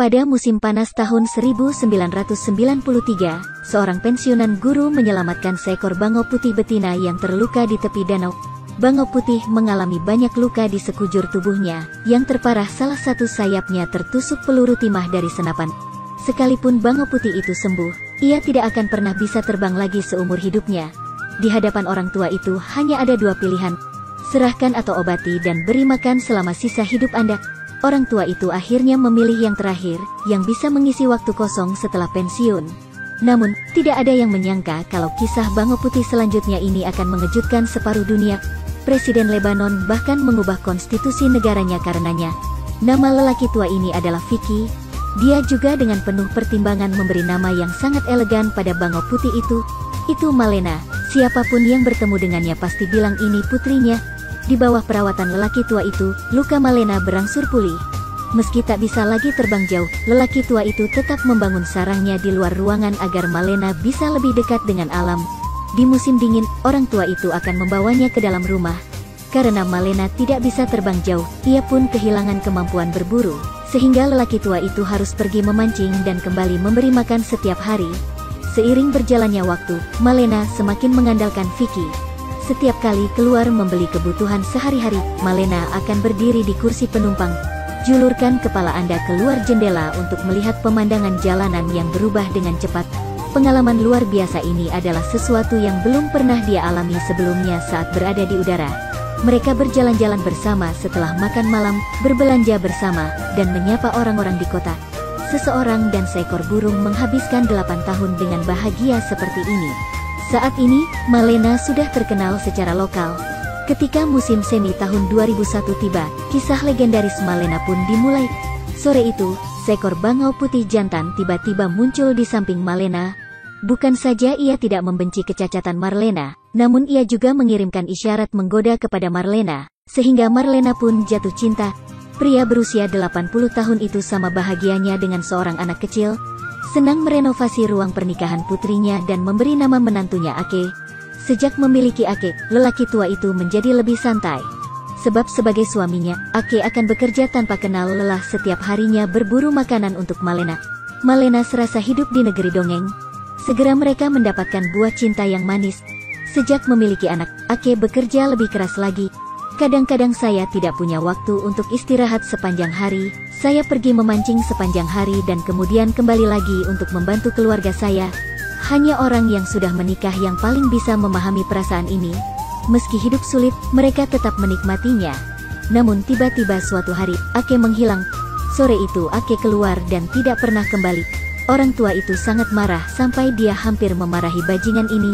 Pada musim panas tahun 1993, seorang pensiunan guru menyelamatkan seekor bangau putih betina yang terluka di tepi danau. Bangau putih mengalami banyak luka di sekujur tubuhnya, yang terparah salah satu sayapnya tertusuk peluru timah dari senapan. Sekalipun bangau putih itu sembuh, ia tidak akan pernah bisa terbang lagi seumur hidupnya. Di hadapan orang tua itu hanya ada dua pilihan, serahkan atau obati dan beri makan selama sisa hidup Anda. Orang tua itu akhirnya memilih yang terakhir, yang bisa mengisi waktu kosong setelah pensiun. Namun, tidak ada yang menyangka kalau kisah bangau putih selanjutnya ini akan mengejutkan separuh dunia. Presiden Lebanon bahkan mengubah konstitusi negaranya karenanya. Nama lelaki tua ini adalah Vicky. Dia juga dengan penuh pertimbangan memberi nama yang sangat elegan pada bangau putih itu Malena. Siapapun yang bertemu dengannya pasti bilang ini putrinya. Di bawah perawatan lelaki tua itu, luka Malena berangsur pulih. Meski tak bisa lagi terbang jauh, lelaki tua itu tetap membangun sarangnya di luar ruangan agar Malena bisa lebih dekat dengan alam. Di musim dingin, orang tua itu akan membawanya ke dalam rumah. Karena Malena tidak bisa terbang jauh, ia pun kehilangan kemampuan berburu, sehingga lelaki tua itu harus pergi memancing dan kembali memberi makan setiap hari. Seiring berjalannya waktu, Malena semakin mengandalkan Vicky. Setiap kali keluar membeli kebutuhan sehari-hari, Malena akan berdiri di kursi penumpang. Julurkan kepala Anda keluar jendela untuk melihat pemandangan jalanan yang berubah dengan cepat. Pengalaman luar biasa ini adalah sesuatu yang belum pernah dia alami sebelumnya saat berada di udara. Mereka berjalan-jalan bersama setelah makan malam, berbelanja bersama, dan menyapa orang-orang di kota. Seseorang dan seekor burung menghabiskan 8 tahun dengan bahagia seperti ini. Saat ini, Malena sudah terkenal secara lokal. Ketika musim semi tahun 2001 tiba, kisah legendaris Malena pun dimulai. Sore itu, seekor bangau putih jantan tiba-tiba muncul di samping Malena. Bukan saja ia tidak membenci kecacatan Malena, namun ia juga mengirimkan isyarat menggoda kepada Malena, sehingga Malena pun jatuh cinta. Pria berusia 80 tahun itu sama bahagianya dengan seorang anak kecil. Senang merenovasi ruang pernikahan putrinya dan memberi nama menantunya Ake. Sejak memiliki Ake, lelaki tua itu menjadi lebih santai. Sebab sebagai suaminya, Ake akan bekerja tanpa kenal lelah setiap harinya berburu makanan untuk Malena. Malena serasa hidup di negeri dongeng. Segera mereka mendapatkan buah cinta yang manis. Sejak memiliki anak, Ake bekerja lebih keras lagi. Kadang-kadang saya tidak punya waktu untuk istirahat sepanjang hari. Saya pergi memancing sepanjang hari dan kemudian kembali lagi untuk membantu keluarga saya. Hanya orang yang sudah menikah yang paling bisa memahami perasaan ini. Meski hidup sulit, mereka tetap menikmatinya. Namun tiba-tiba suatu hari, Ake menghilang. Sore itu Ake keluar dan tidak pernah kembali. Orang tua itu sangat marah sampai dia hampir memarahi bajingan ini.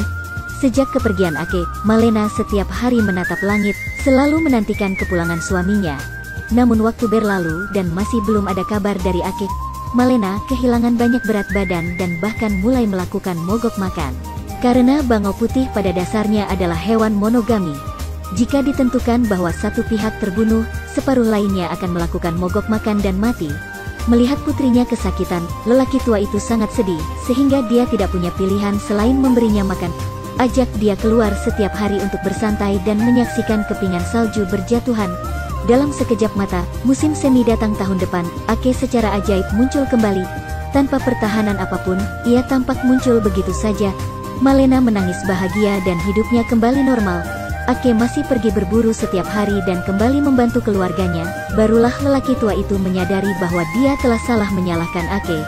Sejak kepergian Ake, Malena setiap hari menatap langit, selalu menantikan kepulangan suaminya. Namun waktu berlalu dan masih belum ada kabar dari Ake. Malena kehilangan banyak berat badan dan bahkan mulai melakukan mogok makan. Karena bangau putih pada dasarnya adalah hewan monogami. Jika ditentukan bahwa satu pihak terbunuh, separuh lainnya akan melakukan mogok makan dan mati. Melihat putrinya kesakitan, lelaki tua itu sangat sedih, sehingga dia tidak punya pilihan selain memberinya makan. Ajak dia keluar setiap hari untuk bersantai dan menyaksikan kepingan salju berjatuhan. Dalam sekejap mata, musim semi datang tahun depan, Ake secara ajaib muncul kembali. Tanpa pertahanan apapun, ia tampak muncul begitu saja. Malena menangis bahagia dan hidupnya kembali normal. Ake masih pergi berburu setiap hari dan kembali membantu keluarganya. Barulah lelaki tua itu menyadari bahwa dia telah salah menyalahkan Ake.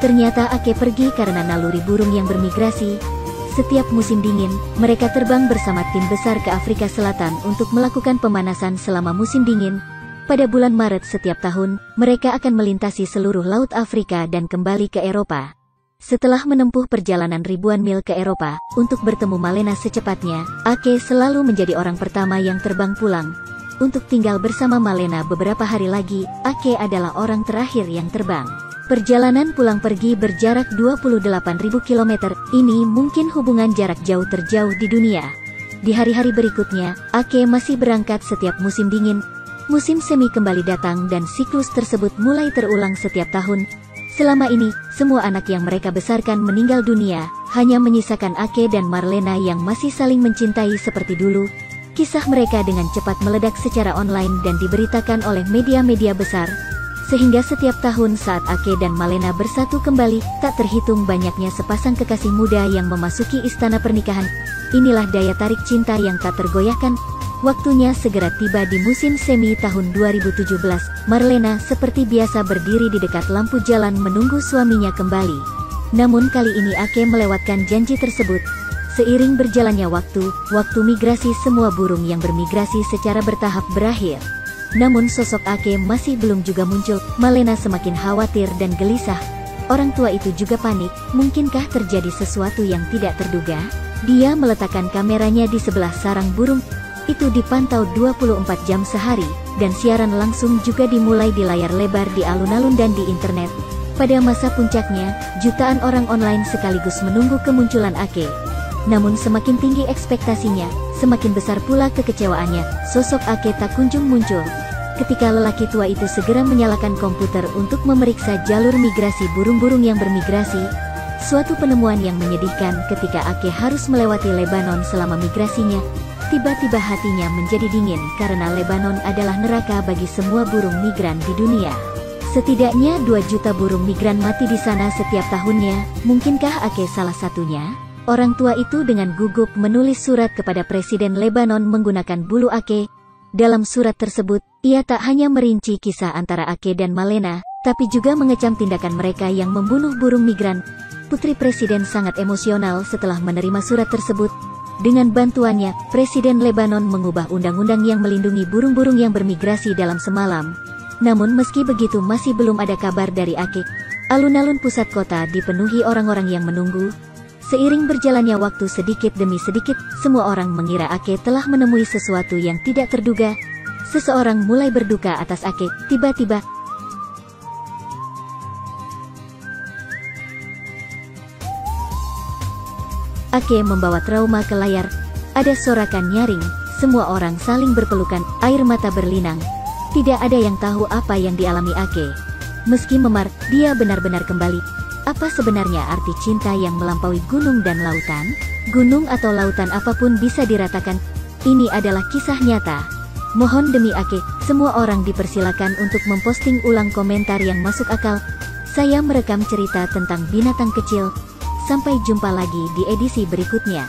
Ternyata Ake pergi karena naluri burung yang bermigrasi. Setiap musim dingin, mereka terbang bersama tim besar ke Afrika Selatan untuk melakukan pemanasan selama musim dingin. Pada bulan Maret setiap tahun, mereka akan melintasi seluruh Laut Afrika dan kembali ke Eropa. Setelah menempuh perjalanan ribuan mil ke Eropa, untuk bertemu Malena secepatnya, Ake selalu menjadi orang pertama yang terbang pulang. Untuk tinggal bersama Malena beberapa hari lagi, Ake adalah orang terakhir yang terbang. Perjalanan pulang pergi berjarak 28.000 km, ini mungkin hubungan jarak jauh terjauh di dunia. Di hari-hari berikutnya, Ake masih berangkat setiap musim dingin. Musim semi kembali datang dan siklus tersebut mulai terulang setiap tahun. Selama ini, semua anak yang mereka besarkan meninggal dunia, hanya menyisakan Ake dan Malena yang masih saling mencintai seperti dulu. Kisah mereka dengan cepat meledak secara online dan diberitakan oleh media-media besar. Sehingga setiap tahun saat Ake dan Malena bersatu kembali, tak terhitung banyaknya sepasang kekasih muda yang memasuki istana pernikahan. Inilah daya tarik cinta yang tak tergoyahkan. Waktunya segera tiba di musim semi tahun 2017. Marlena seperti biasa berdiri di dekat lampu jalan menunggu suaminya kembali. Namun kali ini Ake melewatkan janji tersebut. Seiring berjalannya waktu migrasi semua burung yang bermigrasi secara bertahap berakhir. Namun sosok Ake masih belum juga muncul. Malena semakin khawatir dan gelisah. Orang tua itu juga panik, mungkinkah terjadi sesuatu yang tidak terduga? Dia meletakkan kameranya di sebelah sarang burung. Itu dipantau 24 jam sehari, dan siaran langsung juga dimulai di layar lebar di alun-alun dan di internet. Pada masa puncaknya, jutaan orang online sekaligus menunggu kemunculan Ake. Namun semakin tinggi ekspektasinya, semakin besar pula kekecewaannya. Sosok Ake tak kunjung muncul. Ketika lelaki tua itu segera menyalakan komputer untuk memeriksa jalur migrasi burung-burung yang bermigrasi, suatu penemuan yang menyedihkan ketika Ake harus melewati Lebanon selama migrasinya. Tiba-tiba hatinya menjadi dingin karena Lebanon adalah neraka bagi semua burung migran di dunia. Setidaknya 2 juta burung migran mati di sana setiap tahunnya. Mungkinkah Ake salah satunya? Orang tua itu dengan gugup menulis surat kepada Presiden Lebanon menggunakan bulu Ake. Dalam surat tersebut, ia tak hanya merinci kisah antara Ake dan Malena, tapi juga mengecam tindakan mereka yang membunuh burung migran. Putri Presiden sangat emosional setelah menerima surat tersebut. Dengan bantuannya, Presiden Lebanon mengubah undang-undang yang melindungi burung-burung yang bermigrasi dalam semalam. Namun meski begitu masih belum ada kabar dari Ake. Alun-alun pusat kota dipenuhi orang-orang yang menunggu. Seiring berjalannya waktu sedikit demi sedikit, semua orang mengira Ake telah menemui sesuatu yang tidak terduga. Seseorang mulai berduka atas Ake. Tiba-tiba, Ake membawa trauma ke layar. Ada sorakan nyaring, semua orang saling berpelukan, air mata berlinang. Tidak ada yang tahu apa yang dialami Ake. Meski memar, dia benar-benar kembali. Apa sebenarnya arti cinta yang melampaui gunung dan lautan? Gunung atau lautan apapun bisa diratakan. Ini adalah kisah nyata. Mohon demi Ake, semua orang dipersilakan untuk memposting ulang komentar yang masuk akal. Saya merekam cerita tentang binatang kecil. Sampai jumpa lagi di edisi berikutnya.